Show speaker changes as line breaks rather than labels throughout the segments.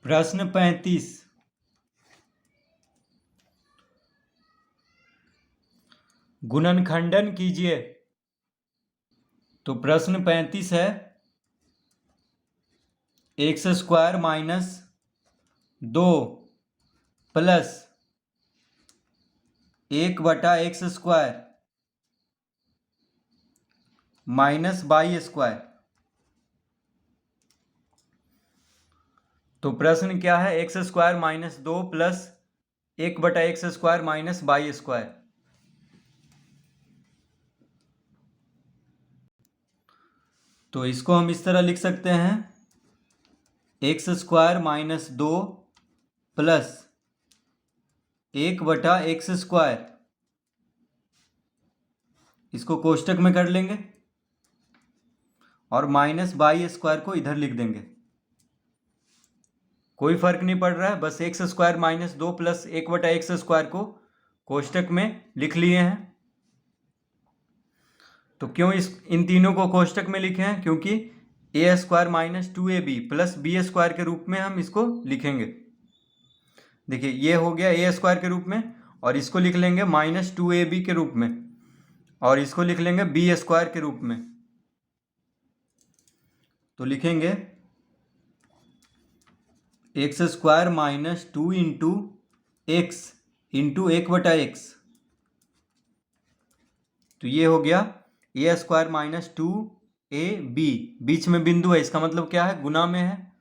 प्रश्न 35। गुणनखंडन कीजिए। तो प्रश्न 35 है x square minus 2 plus 1/x square minus y square. तो प्रश्न क्या है, x square minus 2 plus 1/x square minus y square. तो इसको हम इस तरह लिख सकते हैं, x square minus 2 plus 1/x square, इसको कोष्टक में कर लेंगे और माइनस वाई स्क्वायर को इधर लिख देंगे। कोई फर्क नहीं पड़ रहा है, बस x square minus 2 plus 1/x square को कोष्टक में लिख लिए हैं। तो क्यों इन तीनों को कोष्टक में लिखे हैं, क्योंकि a square minus 2ab plus b square के रूप में हम इसको लिखेंगे। देखिए ये हो गया ए स्क्वायर के रूप में, और इसको लिख लेंगे माइनस 2ab के रूप में, और इसको लिख लेंगे बी स्क्वायर के रूप में। तो लिखेंगे x square minus 2 into x into 1/x। तो ये हो गया ए स्क्वायर माइनस 2ab, बीच में बिंदु है, इसका मतलब क्या है, गुना में है।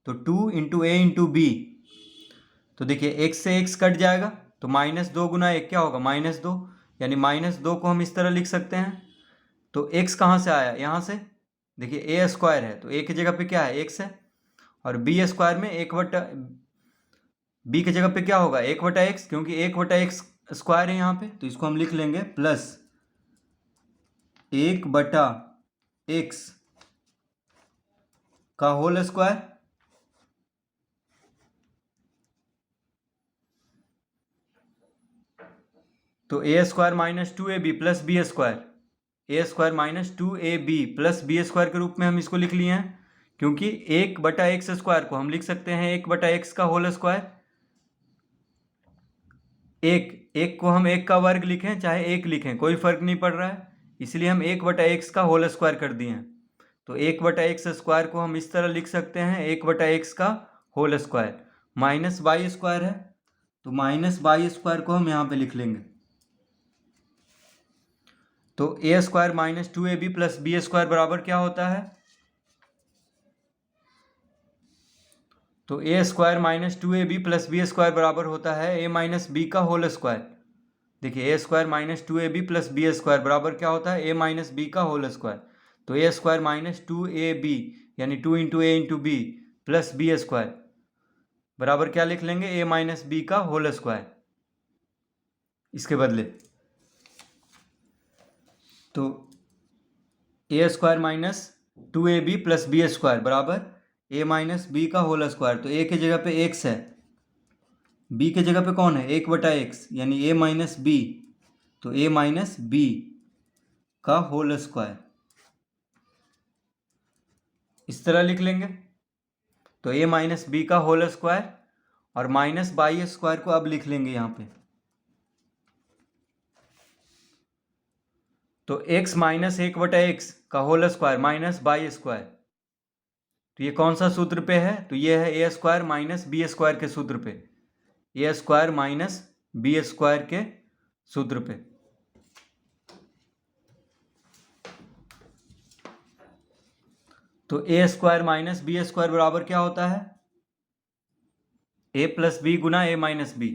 तो 2 इंटू ए इंटू बी। तो देखिए एक्स से एक्स कट जाएगा, तो माइनस 2 गुना 1 क्या होगा, -2, यानी -2 को हम इस तरह लिख सकते हैं। तो एक्स कहाँ से आया, यहाँ से। देखिए ए स्क्वायर है तो ए की जगह पे क्या है, एक्स है, और बी स्क्वायर में बी की जगह पे क्या होगा, 1/x, क्योंकि 1/x स्क्वायर है यहाँ पे। तो इसको हम लिख लेंगे प्लस 1/x का होल स्क्वायर। तो a square minus 2ab plus b square, a square minus 2ab plus b square के रूप में हम इसको लिख लिए हैं, क्योंकि 1/x स्क्वायर को हम लिख सकते हैं 1/x का होल स्क्वायर। एक को हम 1 का वर्ग लिखें चाहे 1 लिखें, कोई फर्क नहीं पड़ रहा है, इसलिए हम 1/x का होल स्क्वायर कर दिए हैं। तो 1/x स्क्वायर को हम इस तरह लिख सकते हैं, 1/x का whole square minus y square है, तो माइनस वाई स्क्वायर को हम यहाँ पे लिख लेंगे। तो a square minus 2ab plus b square बराबर क्या होता है, तो a square minus 2ab plus b square बराबर होता है ए माइनस बी का होल स्क्वायर। देखिए a square minus 2ab plus b square बराबर क्या होता है, ए माइनस बी का होल स्क्वायर। तो ए स्क्वायर माइनस 2ab यानी 2 into a into b plus b square बराबर क्या लिख लेंगे, ए माइनस बी का होल स्क्वायर इसके बदले। तो a square minus 2ab plus b square बराबर ए माइनस बी का होल स्क्वायर। तो ए की जगह पे एक्स है, बी की जगह पे कौन है, 1/x, यानी ए माइनस बी, तो ए माइनस बी का होल स्क्वायर इस तरह लिख लेंगे। तो ए माइनस बी का होल स्क्वायर और माइनस वाई स्क्वायर को अब लिख लेंगे यहाँ पे। तो x माइनस 1/x का whole square minus y square, तो ये कौन सा सूत्र पे है, तो ये है a square minus b square के सूत्र पे, ए स्क्वायर माइनस बी स्क्वायर के सूत्र पे। तो a square minus b square बराबर क्या होता है, a plus B Guna A minus B.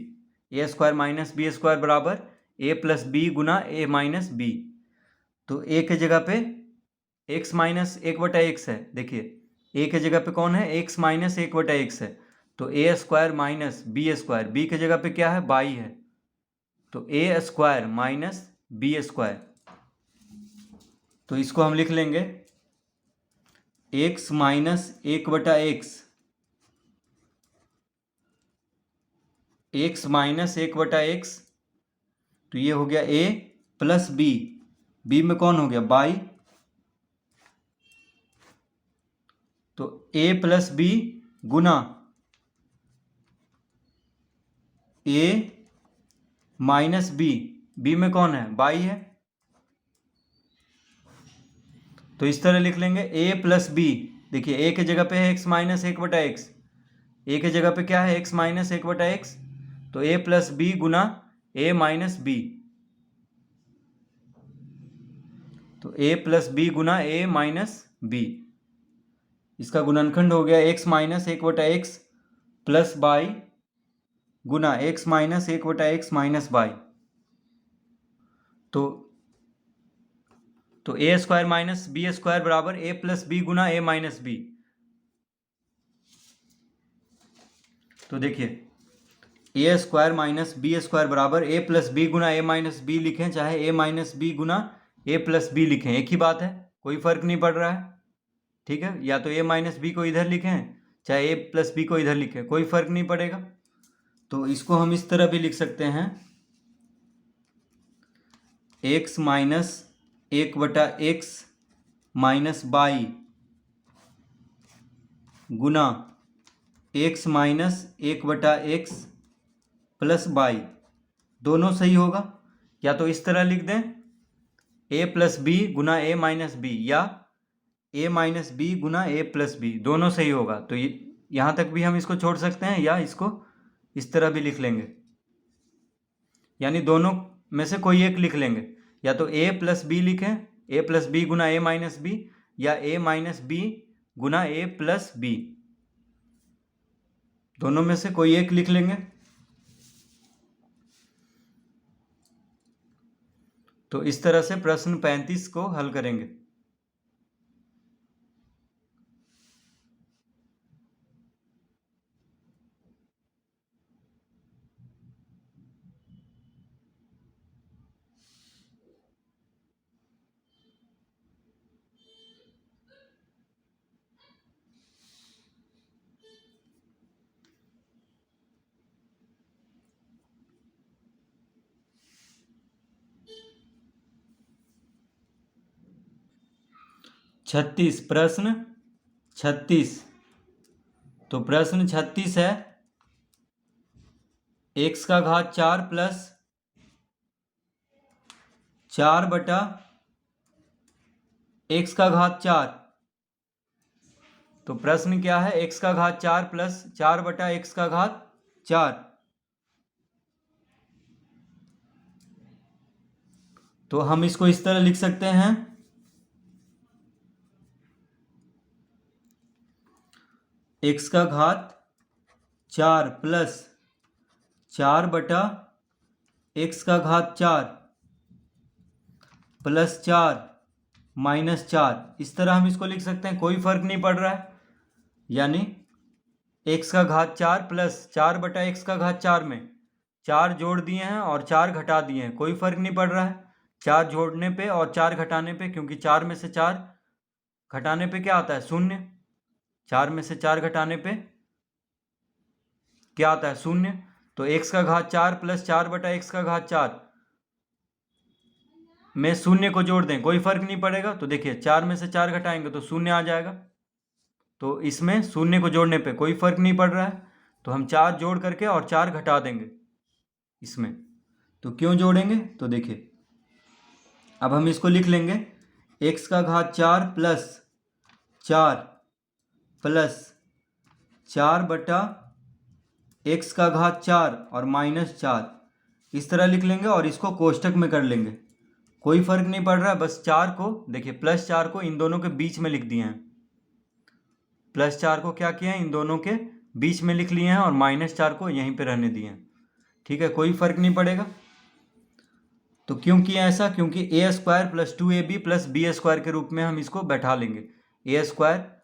A square minus b square बराबर a plus B Guna A minus B. तो ए के जगह पे एक्स माइनस 1/x है, देखिए ए के जगह पे कौन है, एक्स माइनस 1/x है, तो a square minus b square, b के जगह पे क्या है, बाई है, तो a square minus b square. तो इसको हम लिख लेंगे x minus 1/x, x minus 1/x, तो ये हो गया ए प्लस बी, बी में कौन हो गया, बाई, तो ए प्लस बी गुना ए माइनस बी, बी में कौन है, बाई है, तो इस तरह लिख लेंगे ए प्लस बी। देखिए ए के जगह पे है एक्स माइनस एक बटा एक्स, ए के जगह पे क्या है एक्स माइनस एक बटा एक्स, तो ए प्लस बी गुना ए माइनस बी, तो ए प्लस बी गुना ए माइनस बी, इसका गुणनखंड हो गया एक्स माइनस एक बटा x plus by Guna x minus एक बटा एक्स माइनस बाई। तो a square minus b square बराबर a plus B Guna A minus B. तो देखिए a square minus b square बराबर a plus B Guna A minus B लिखें, चाहे ए minus B गुना ए plus B लिखें, एक ही बात है, कोई फर्क नहीं पड़ रहा है। ठीक है, या तो ए माइनस बी को इधर लिखें चाहे ए प्लस बी को इधर लिखें, कोई फर्क नहीं पड़ेगा। तो इसको हम इस तरह भी लिख सकते हैं, एक्स माइनस एक बटा x minus by Guna x minus एक बटा एक्स प्लस बाई, दोनों सही होगा। या तो इस तरह लिख दें ए प्लस बी गुना ए माइनस बी, या ए माइनस बी गुना ए प्लस बी, दोनों सही होगा। तो ये यहाँ तक भी हम इसको छोड़ सकते हैं, या इसको इस तरह भी लिख लेंगे, यानी दोनों में से कोई एक लिख लेंगे। या तो ए प्लस बी लिखें, ए प्लस बी गुना ए माइनस बी, या ए माइनस बी गुना ए प्लस बी, दोनों में से कोई एक लिख लेंगे। तो इस तरह से प्रश्न 35 को हल करेंगे। प्रश्न 36। तो प्रश्न 36 है, एक्स का घात 4 प्लस 4 बटा एक्स का घात 4। तो प्रश्न क्या है, एक्स का घात 4 प्लस 4 बटा एक्स का घात 4। तो हम इसको इस तरह लिख सकते हैं, एक्स का घात 4 प्लस 4 बटा एक्स का घात 4 प्लस 4 माइनस 4, इस तरह हम इसको लिख सकते हैं, कोई फर्क नहीं पड़ रहा है। यानी एक्स का घात 4 प्लस 4 बटा एक्स का घात 4 में 4 जोड़ दिए हैं और 4 घटा दिए हैं, कोई फर्क नहीं पड़ रहा है। 4 जोड़ने पे और 4 घटाने पे, क्योंकि 4 में से 4 घटाने पे क्या आता है, 0। 4 में से 4 घटाने पे क्या आता है, 0। तो एक्स का घात 4 प्लस 4 बटा एक्स का घात 4 में 0 को जोड़ दें, कोई फर्क नहीं पड़ेगा। तो देखिए 4 में से 4 घटाएंगे तो 0 आ जाएगा, तो इसमें 0 को जोड़ने पे कोई फर्क नहीं पड़ रहा है। तो हम 4 जोड़ करके और 4 घटा देंगे इसमें। तो क्यों जोड़ेंगे, तो देखिए अब हम इसको लिख लेंगे, एक्स का घात 4 प्लस 4 बटा एक्स का घात 4 और माइनस 4, इस तरह लिख लेंगे और इसको कोष्टक में कर लेंगे, कोई फर्क नहीं पड़ रहा है। बस 4 को देखिए, प्लस 4 को इन दोनों के बीच में लिख दिए हैं, प्लस 4 को क्या किया है, इन दोनों के बीच में लिख लिए हैं, और माइनस 4 को यहीं पे रहने दिए हैं। ठीक है, कोई फर्क नहीं पड़ेगा। तो क्यों किया ऐसा, क्योंकि a square plus 2ab plus b square के रूप में हम इसको बैठा लेंगे। ए स्क्वायर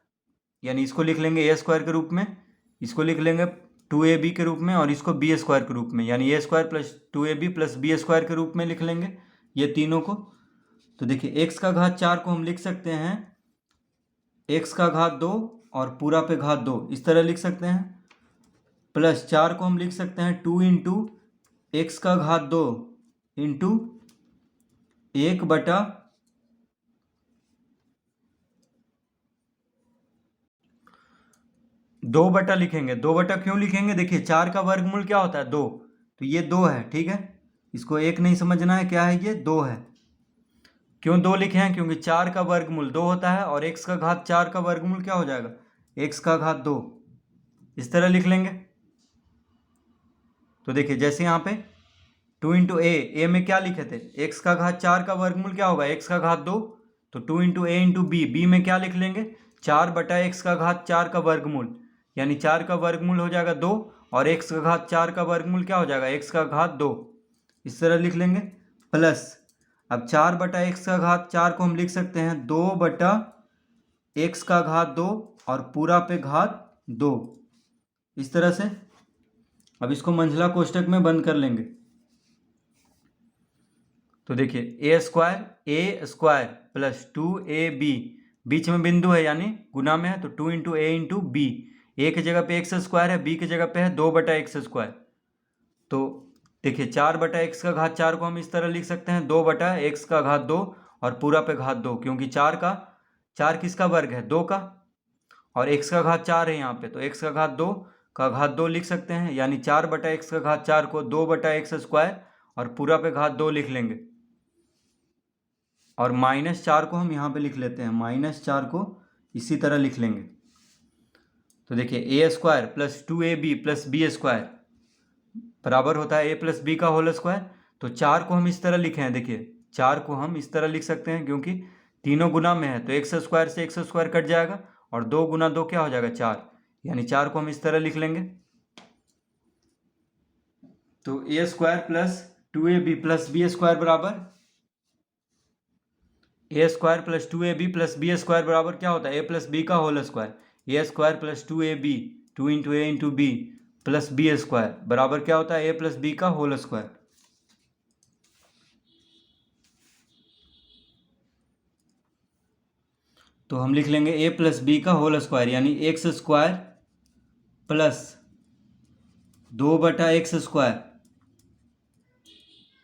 यानी इसको लिख लेंगे ए स्क्वायर के रूप में, इसको लिख लेंगे 2ab के रूप में, और इसको बी स्क्वायर के रूप में, यानी a square plus 2ab plus b square के रूप में लिख लेंगे ये तीनों को। तो देखिए एक्स का घात 4 को हम लिख सकते हैं एक्स का घात 2 और पूरा पे घात 2, इस तरह लिख सकते हैं। प्लस 4 को हम लिख सकते हैं 2 इंटू एक्स का घात 2 इंटू 1 बटा दो बटा लिखेंगे। 2 बटा क्यों लिखेंगे, देखिए 4 का वर्गमूल क्या होता है, 2, तो ये 2 है, ठीक है। इसको 1 नहीं समझना है, क्या है ये 2 है। क्यों 2 लिखे हैं? क्योंकि 4 का वर्गमूल 2 होता है और x का घात 4 का वर्गमूल क्या हो जाएगा? x का घात 2। इस तरह लिख लेंगे। तो देखिए जैसे यहाँ पे 2 इंटू ए में क्या लिखे थे? x का घात 4 का वर्गमूल क्या होगा? x का घात 2। तो 2 इंटू ए इंटू बी में क्या लिख लेंगे? 4 बटा x का घात 4 का वर्गमूल, यानी 4 का वर्गमूल हो जाएगा 2 और x का घात 4 का वर्गमूल क्या हो जाएगा? x का घात 2। इस तरह लिख लेंगे। प्लस अब 4 बटा x का घात 4 को हम लिख सकते हैं 2 बटा x का घात 2 और पूरा पे घात 2, इस तरह से। अब इसको मंझला कोष्टक में बंद कर लेंगे। तो देखिए ए स्क्वायर प्लस 2ab, बीच में बिंदु है यानी गुना में है, तो 2 इंटू ए इंटू बी। ए की जगह पे एक्स स्क्वायर है, बी की जगह पे है 2 बटा एक्स स्क्वायर। तो देखिए 4 बटा एक्स का घात 4 को हम इस तरह लिख सकते हैं 2 बटा एक्स का घात 2 और पूरा पे घात 2, क्योंकि 4 किसका वर्ग है? 2 का, और x का घात 4 है यहाँ पे, तो x का घात 2 का घात 2 लिख सकते हैं, यानी 4 बटा एक्स का घात 4 को 2 बटा एक्स स्क्वायर और पूरा पे घात 2 लिख लेंगे। और -4 को हम यहाँ पे लिख लेते हैं, -4 को इसी तरह लिख लेंगे। तो देखिए a square plus 2ab plus b square बराबर होता है a प्लस बी का होल स्क्वायर। तो 4 को हम इस तरह लिखे हैं, देखिए 4 को हम इस तरह लिख सकते हैं क्योंकि तीनों गुना में है, तो एक्स स्क्वायर से एक्स स्क्वायर कट जाएगा और 2 गुना 2 क्या हो जाएगा? 4, यानी 4 को हम इस तरह लिख लेंगे। तो a square plus 2ab plus b square बराबर a square plus 2ab plus b square बराबर क्या होता है? ए प्लस बी का whole square. A square plus 2ab 2 into a into b plus b square बराबर क्या होता है? ए प्लस बी का होल स्क्वायर। तो हम लिख लेंगे ए प्लस बी का होल स्क्वायर, यानी एक्स स्क्वायर प्लस 2 बटा एक्स स्क्वायर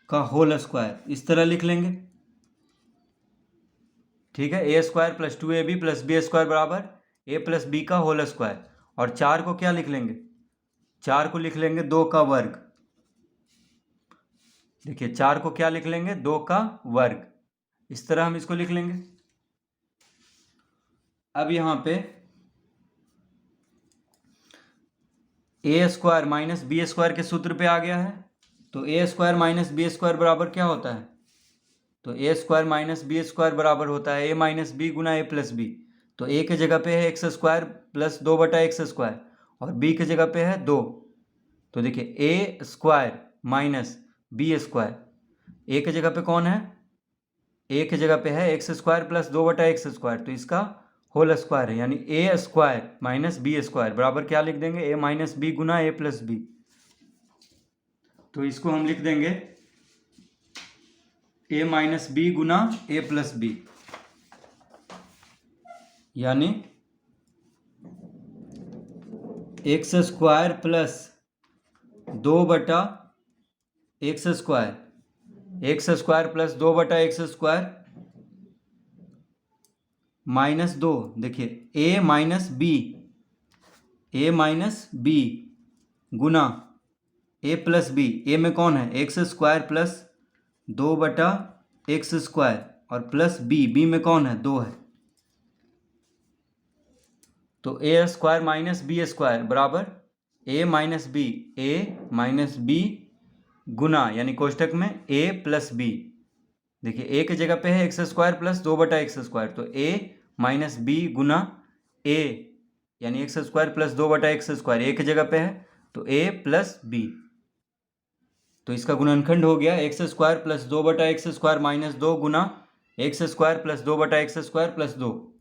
का होल स्क्वायर, इस तरह लिख लेंगे, ठीक है। A square plus 2ab plus b square बराबर ए प्लस बी का होल स्क्वायर। और 4 को क्या लिख लेंगे? 4 को लिख लेंगे 2 का वर्ग। देखिए 4 को क्या लिख लेंगे? 2 का वर्ग। इस तरह हम इसको लिख लेंगे। अब यहाँ पे ए स्क्वायर माइनस बी स्क्वायर के सूत्र पे आ गया है। तो a square minus b square बराबर क्या होता है? तो a square minus b square बराबर होता है a minus B Guna A plus B. तो ए की जगह पे है एक्स स्क्वायर प्लस 2 बटा एक्स स्क्वायर और बी की जगह पे है 2। तो देखिए a square minus b square, ए की जगह पे कौन है? ए की जगह पे है एक्स स्क्वायर प्लस 2 बटा एक्स स्क्वायर, तो इसका होल स्क्वायर है, यानी a square minus b square बराबर क्या लिख देंगे? ए माइनस बी गुना ए प्लस बी। तो इसको हम लिख देंगे ए माइनस बी गुना ए प्लस बी, यानी एक्स स्क्वायर प्लस 2 बटा x square, x square plus 2 बटा एक्स स्क्वायर माइनस 2, देखिए ए माइनस बी गुना ए प्लस बी। ए में कौन है? एक्स स्क्वायर प्लस 2 बटा एक्स स्क्वायर और प्लस बी में कौन है? 2 है। तो a square minus b square बराबर ए माइनस बी गुना, यानी कोष्टक में ए प्लस बी। देखिए ए की जगह पे है एक्स स्क्वायर प्लस 2 बटा एक्स स्क्वायर, तो ए माइनस बी गुना ए, यानी एक्स स्क्वायर प्लस 2 बटा एक्स स्क्वायर ए की जगह पे है, तो ए प्लस बी। तो इसका गुणनखंड हो गया एक्स स्क्वायर प्लस 2 बटा एक्स स्क्वायर माइनस 2 गुना एक्स स्क्वायर प्लस 2 बटा एक्स स्क्वायर प्लस 2।